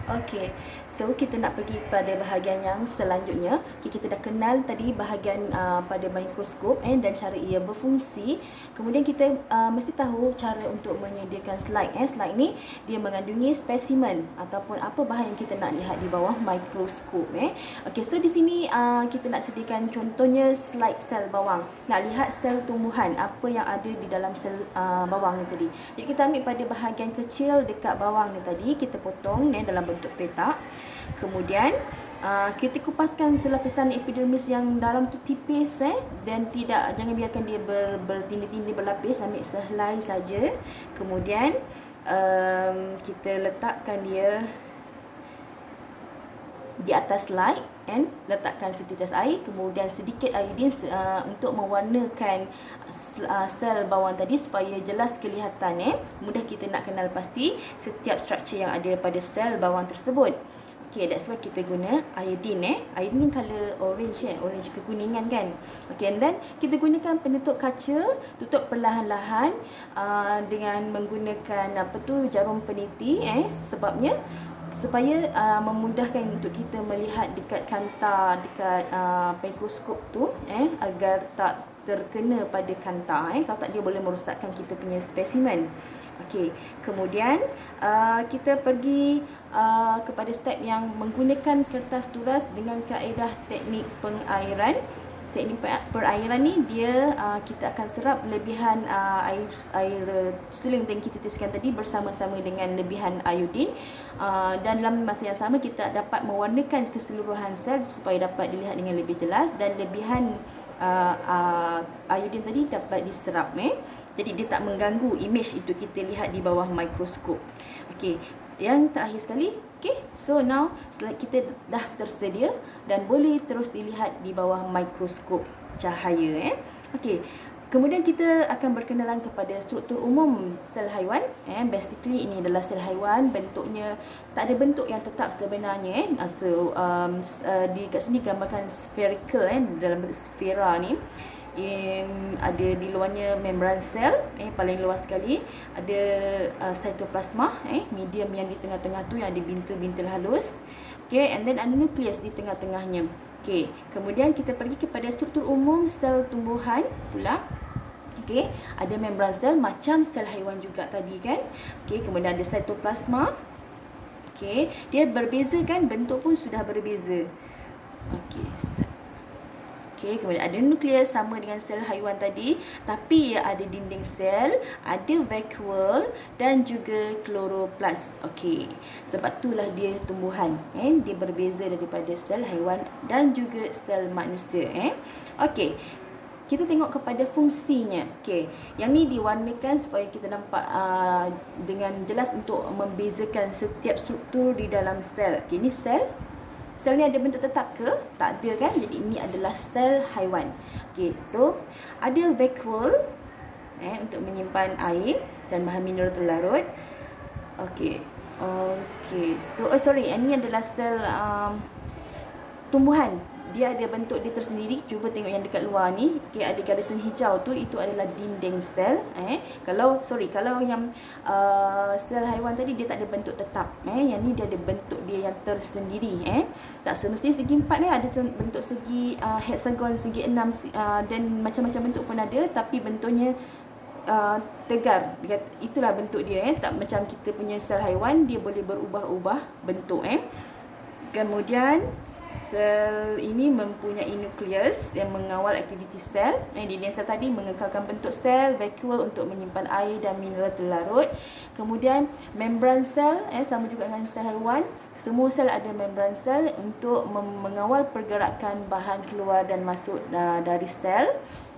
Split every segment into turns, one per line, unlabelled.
Okey, so kita nak pergi pada bahagian yang selanjutnya. Okay, kita dah kenal tadi bahagian pada mikroskop dan cara ia berfungsi. Kemudian kita mesti tahu cara untuk menyediakan slide. Slide ni dia mengandungi spesimen ataupun apa bahan yang kita nak lihat di bawah mikroskop. Okey, so di sini kita nak sediakan contohnya slide sel bawang. Nak lihat sel tumbuhan, apa yang ada di dalam sel bawang ni tadi. Jadi kita ambil pada bahagian kecil dekat bawang ni tadi, kita potong dalam bentuk petak. Kemudian kita kupaskan selapisan epidermis yang dalam tu tipis dan jangan biarkan dia bertindih-tindih berlapis, ambil sehelai saja. Kemudian kita letakkan dia di atas slide letakkan setites air, kemudian sedikit iodine untuk mewarnakan sel bawang tadi supaya jelas kelihatan. Mudah kita nak kenal pasti setiap struktur yang ada pada sel bawang tersebut. Okay, that's why kita guna iodine. Iodine ni color orange orange kekuningan kan. Okay, and then kita gunakan penutup kaca, tutup perlahan-lahan dengan menggunakan jarum peniti sebabnya supaya memudahkan untuk kita melihat dekat kantar dekat mikroskop tu agar tak terkena pada kantar kalau tak dia boleh merosakkan kita punya spesimen. Okey, kemudian kita pergi kepada step yang menggunakan kertas turas dengan kaedah teknik pengairan. Teknik perairan ni dia kita akan serap lebihan air suling yang kita teskan tadi bersama-sama dengan lebihan iodine dan dalam masa yang sama kita dapat mewarnakan keseluruhan sel supaya dapat dilihat dengan lebih jelas dan lebihan iodine tadi dapat diserap jadi dia tak mengganggu image itu kita lihat di bawah mikroskop. Okey, yang terakhir sekali. Okay, so now slide kita dah tersedia dan boleh terus dilihat di bawah mikroskop cahaya. Okay, kemudian kita akan berkenalan kepada struktur umum sel haiwan. Basically ini adalah sel haiwan, bentuknya tak ada bentuk yang tetap sebenarnya. So di kat sini gambarkan spherical dalam bentuk sfera ni. Ada di luarnya membran sel paling luas sekali, ada cytoplasma medium yang di tengah-tengah tu yang ada bintil-bintil halus. Okay, and then ada nukleus di tengah-tengahnya. Okay, kemudian kita pergi kepada struktur umum sel tumbuhan pula. Okay, ada membran sel macam sel haiwan juga tadi kan. Okay, kemudian ada cytoplasma. Okay, dia berbeza kan, bentuk pun sudah berbeza. Okay, okay, kemudian ada nukleus sama dengan sel haiwan tadi, tapi ia ada dinding sel, ada vacuole dan juga chloroplast. Okey, sebab itulah dia tumbuhan. Dia berbeza daripada sel haiwan dan juga sel manusia. Okey, kita tengok kepada fungsinya. Okey, yang ni diwarnakan supaya kita nampak dengan jelas untuk membezakan setiap struktur di dalam sel. Okey, ini sel. Sel ni ada bentuk tetap ke? Tak ada kan? Jadi ini adalah sel haiwan. Okey, so ada vacuole untuk menyimpan air dan bahan mineral terlarut. Okey. Okey. So ini adalah sel tumbuhan. Dia ada bentuk dia tersendiri. Cuba tengok yang dekat luar ni. Okey, ada garisan hijau tu, itu adalah dinding sel. Kalau yang sel haiwan tadi dia tak ada bentuk tetap. Yang ni dia ada bentuk dia yang tersendiri. Tak semestinya segi 4 ada bentuk segi hexagon, segi 6 dan macam-macam bentuk pun ada, tapi bentuknya tegar. Itulah bentuk dia. Tak macam kita punya sel haiwan, dia boleh berubah-ubah bentuk. Kemudian sel ini mempunyai nukleus yang mengawal aktiviti sel. Dinding sel tadi mengekalkan bentuk sel, vacuole untuk menyimpan air dan mineral terlarut. Kemudian membran sel sama juga dengan sel haiwan. Semua sel ada membran sel untuk mengawal pergerakan bahan keluar dan masuk dari sel.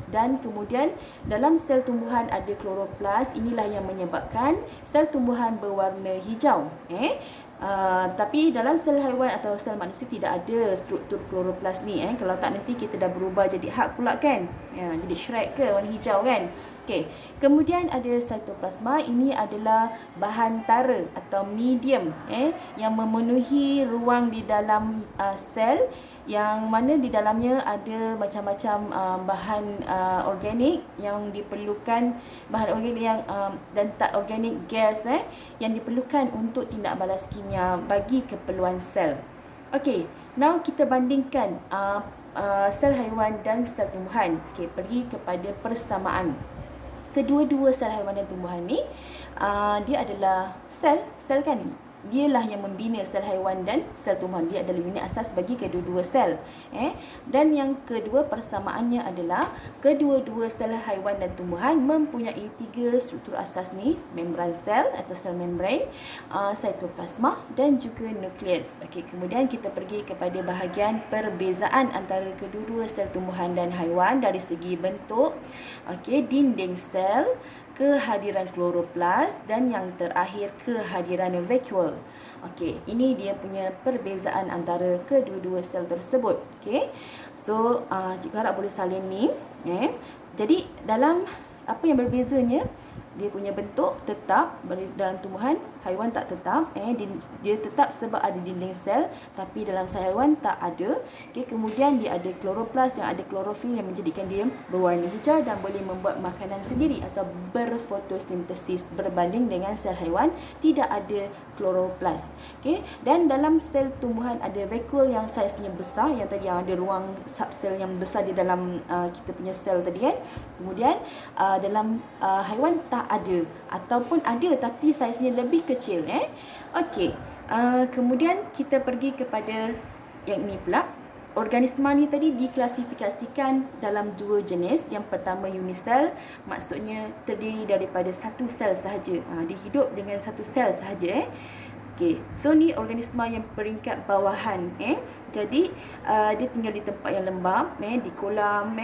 Dan kemudian dalam sel tumbuhan ada chloroplast. Inilah yang menyebabkan sel tumbuhan berwarna hijau. Tapi dalam sel haiwan atau sel manusia tidak ada struktur chloroplast ni. Kalau tak nanti kita dah berubah jadi Hulk pula kan. Jadi Shrek ke warna hijau kan. Okay. Kemudian ada cytoplasma. Ini adalah bahan tara atau medium yang memenuhi ruang di dalam sel yang mana di dalamnya ada macam-macam bahan organik yang diperlukan, bahan organik yang dan tak organik gas yang diperlukan untuk tindak balas kimia bagi keperluan sel. Okey, now kita bandingkan sel haiwan dan sel tumbuhan. Okey, pergi kepada persamaan. Kedua-dua sel haiwan dan tumbuhan ni dia adalah sel kan, dialah yang membina sel haiwan dan sel tumbuhan. Dia adalah unit asas bagi kedua-dua sel. Dan yang kedua persamaannya adalah kedua-dua sel haiwan dan tumbuhan mempunyai 3 struktur asas ni, membran sel atau sel membran, cytoplasma dan juga nukleus. Okey, kemudian kita pergi kepada bahagian perbezaan antara kedua-dua sel tumbuhan dan haiwan dari segi bentuk. Okey, dinding sel, kehadiran kloroplas dan yang terakhir kehadiran vakuole. Okey, ini dia punya perbezaan antara kedua-dua sel tersebut. Okey. So, Cikgu harap boleh salin ni. Jadi, dalam apa yang berbezanya, dia punya bentuk tetap dalam tumbuhan, haiwan tak tetap. Dia tetap sebab ada dinding sel, tapi dalam sel haiwan tak ada. Okay, kemudian dia ada kloroplas yang ada klorofil yang menjadikan dia berwarna hijau dan boleh membuat makanan sendiri atau berfotosintesis, berbanding dengan sel haiwan tidak ada kloroplas. Okay, dan dalam sel tumbuhan ada vakuole yang saiznya besar, yang tadi yang ada ruang subsel yang besar di dalam kita punya sel tadi kan. Kemudian dalam haiwan tak ada, ataupun ada tapi saiznya lebih kecil. Okey, kemudian kita pergi kepada yang ini pula. Organisma ni tadi diklasifikasikan dalam 2 jenis. Yang pertama unisel, maksudnya terdiri daripada satu sel sahaja. Dia hidup dengan satu sel sahaja. Okey, so ni organisma yang peringkat bawahan. Jadi dia tinggal di tempat yang lembap, di kolam,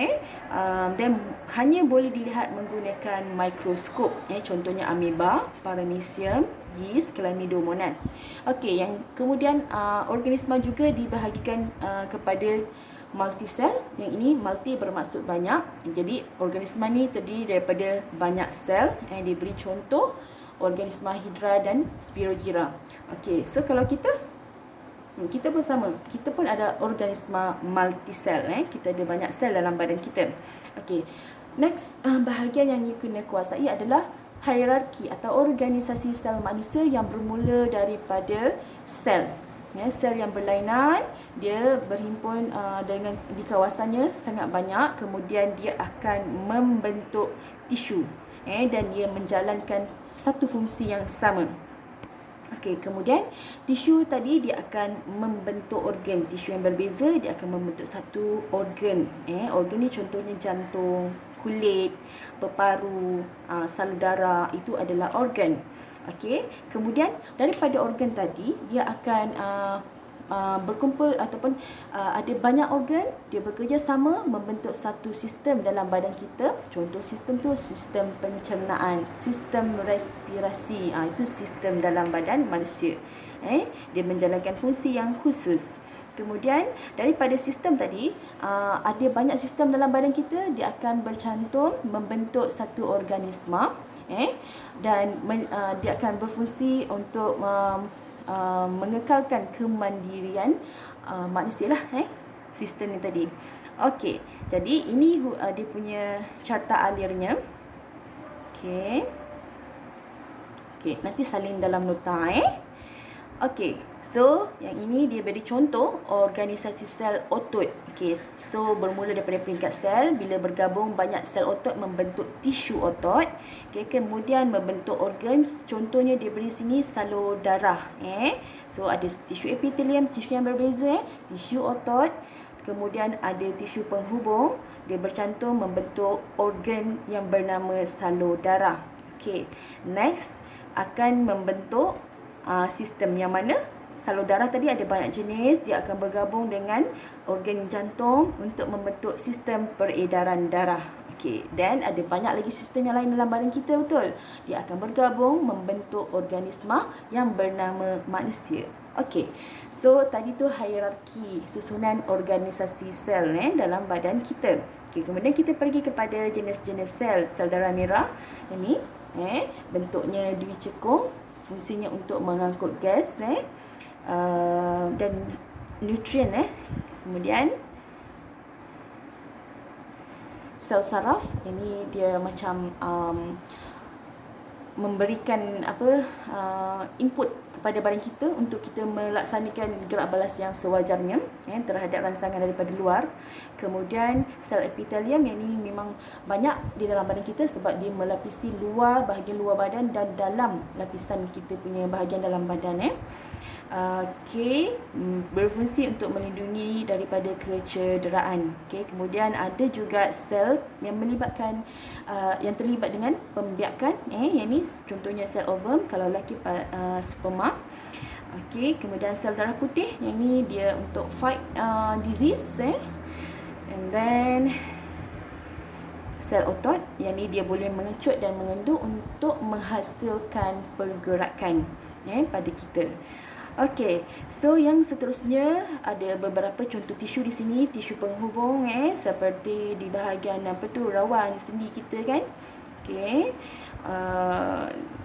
dan hanya boleh dilihat menggunakan mikroskop. Contohnya ameba, paramecium, yeast, chlamydomonas. Okey, yang kemudian organisma juga dibahagikan kepada multisel. Yang ini multi bermaksud banyak. Jadi organisma ni terdiri daripada banyak sel. Diberi contoh organisma hidra dan spirogyra. Okey, so kalau kita pun sama. Kita pun ada organisma multisel. Kita ada banyak sel dalam badan kita. Okey, next bahagian yang you kena kuasai adalah hierarki atau organisasi sel manusia yang bermula daripada sel. Sel yang berlainan, dia berhimpun dengan di kawasannya sangat banyak. Kemudian dia akan membentuk tisu. Dan dia menjalankan satu fungsi yang sama. Okey, kemudian tisu tadi dia akan membentuk organ. Tisu yang berbeza dia akan membentuk satu organ. Organ ni contohnya jantung, kulit, berparu, salur darah, itu adalah organ. Okey, kemudian daripada organ tadi dia akan berkumpul ataupun ada banyak organ, dia bekerja sama membentuk satu sistem dalam badan kita. Contoh sistem tu sistem pencernaan, sistem respirasi, itu sistem dalam badan manusia. Dia menjalankan fungsi yang khusus. Kemudian daripada sistem tadi ada banyak sistem dalam badan kita, dia akan bercantum membentuk satu organisma. Dan dia akan berfungsi untuk mengekalkan kemandirian manusia lah, sistem ni tadi. Okey, jadi ini dia punya carta alirnya. Okey, nanti salin dalam nota. Okey, so yang ini dia beri contoh organisasi sel otot. Okey, so bermula daripada peringkat sel, bila bergabung banyak sel otot membentuk tisu otot. Okey, kemudian membentuk organ. Contohnya dia beri sini salur darah. So ada tisu epitelium, tisu yang berbeza, tisu otot. Kemudian ada tisu penghubung, dia bercantum membentuk organ yang bernama salur darah. Okey, next akan membentuk sistem yang mana salur darah tadi ada banyak jenis, dia akan bergabung dengan organ jantung untuk membentuk sistem peredaran darah. Okey, dan ada banyak lagi sistem yang lain dalam badan kita, betul? Dia akan bergabung membentuk organisma yang bernama manusia. Okey, so tadi tu hierarki susunan organisasi sel dalam badan kita. Okey, kemudian kita pergi kepada jenis-jenis sel. Sel darah merah ini bentuknya dwicekung, fungsinya untuk mengangkut gas dan nutrien Kemudian sel saraf, ini dia macam memberikan input kepada badan kita untuk kita melaksanakan gerak balas yang sewajarnya terhadap rangsangan daripada luar. Kemudian sel epitelium, yang ini memang banyak di dalam badan kita sebab dia melapisi bahagian luar badan dan dalam lapisan kita punya bahagian dalam badan. Berfungsi untuk melindungi daripada kecederaan. Kemudian ada juga sel yang melibatkan yang terlibat dengan pembiakan, yang ni contohnya sel ovum kalau lelaki sperma. Kemudian sel darah putih, yang ni dia untuk fight disease, and then sel otot, yang ni dia boleh mengecut dan mengendur untuk menghasilkan pergerakan pada kita. So yang seterusnya ada beberapa contoh tisu di sini, tisu penghubung seperti di bahagian rawan sendi kita kan.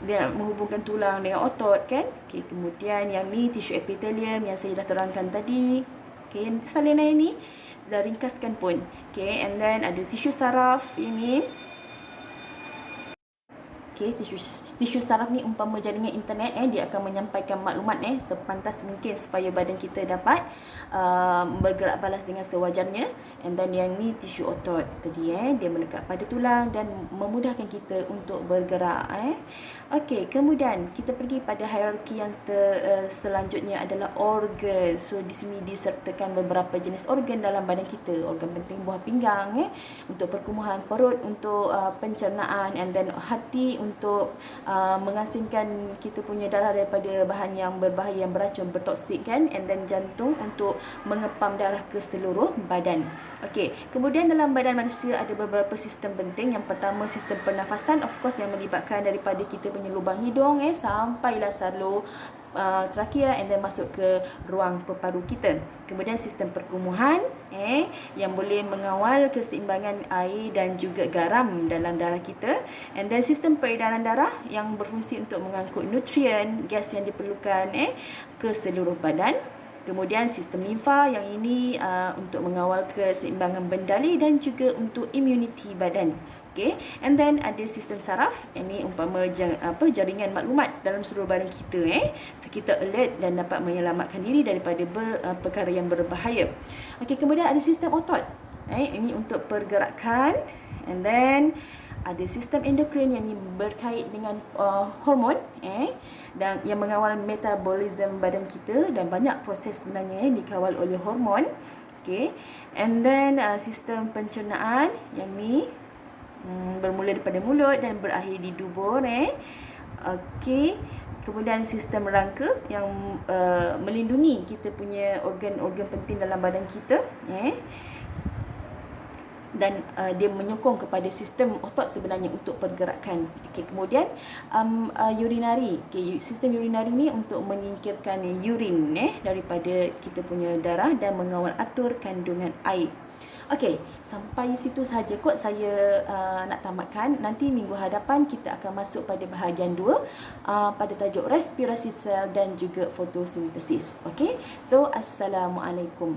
Dia menghubungkan tulang dengan otot kan. Kemudian yang ni tisu epitelium yang saya dah terangkan tadi. Yang salinan ni dah ringkaskan pun. And then ada tisu saraf ini. Tisu saraf ni umpama jaringan internet, dia akan menyampaikan maklumat sepantas mungkin supaya badan kita dapat bergerak balas dengan sewajarnya. And then yang ni tisu otot tadi, dia melekat pada tulang dan memudahkan kita untuk bergerak. Kemudian kita pergi pada hierarki yang selanjutnya adalah organ. So di sini disertakan beberapa jenis organ dalam badan kita. Organ penting buah pinggang untuk perkumuhan, perut untuk pencernaan, and then hati untuk mengasingkan kita punya darah daripada bahan yang berbahaya, yang beracun, bertoksik kan, and then jantung untuk mengepam darah ke seluruh badan. Kemudian dalam badan manusia ada beberapa sistem penting. Yang pertama sistem pernafasan, of course, yang melibatkan daripada kita punya lubang hidung sampailah salur trakea, and then masuk ke ruang peparu kita. Kemudian sistem perkumuhan yang boleh mengawal keseimbangan air dan juga garam dalam darah kita. And then sistem peredaran darah yang berfungsi untuk mengangkut nutrien, gas yang diperlukan ke seluruh badan. Kemudian sistem limfa, yang ini untuk mengawal keseimbangan bendali dan juga untuk imuniti badan. And then ada sistem saraf, ini umpama jaringan maklumat dalam seluruh badan kita, so kita alert dan dapat menyelamatkan diri daripada perkara yang berbahaya. Kemudian ada sistem otot, ini untuk pergerakan. And then ada sistem endokrin yang berkait dengan hormon dan yang mengawal metabolisme badan kita, dan banyak proses sebenarnya dikawal oleh hormon. And then sistem pencernaan, yang ni bermula daripada mulut dan berakhir di dubur. Kemudian sistem rangka yang melindungi kita punya organ-organ penting dalam badan kita, dan dia menyokong kepada sistem otot sebenarnya untuk pergerakan. Kemudian urinari. Sistem urinari ni untuk menyingkirkan urin daripada kita punya darah dan mengawal atur kandungan air. Sampai situ sahaja kot saya nak tamatkan. Nanti minggu hadapan kita akan masuk pada bahagian 2 pada tajuk respirasi sel dan juga fotosintesis. So Assalamualaikum.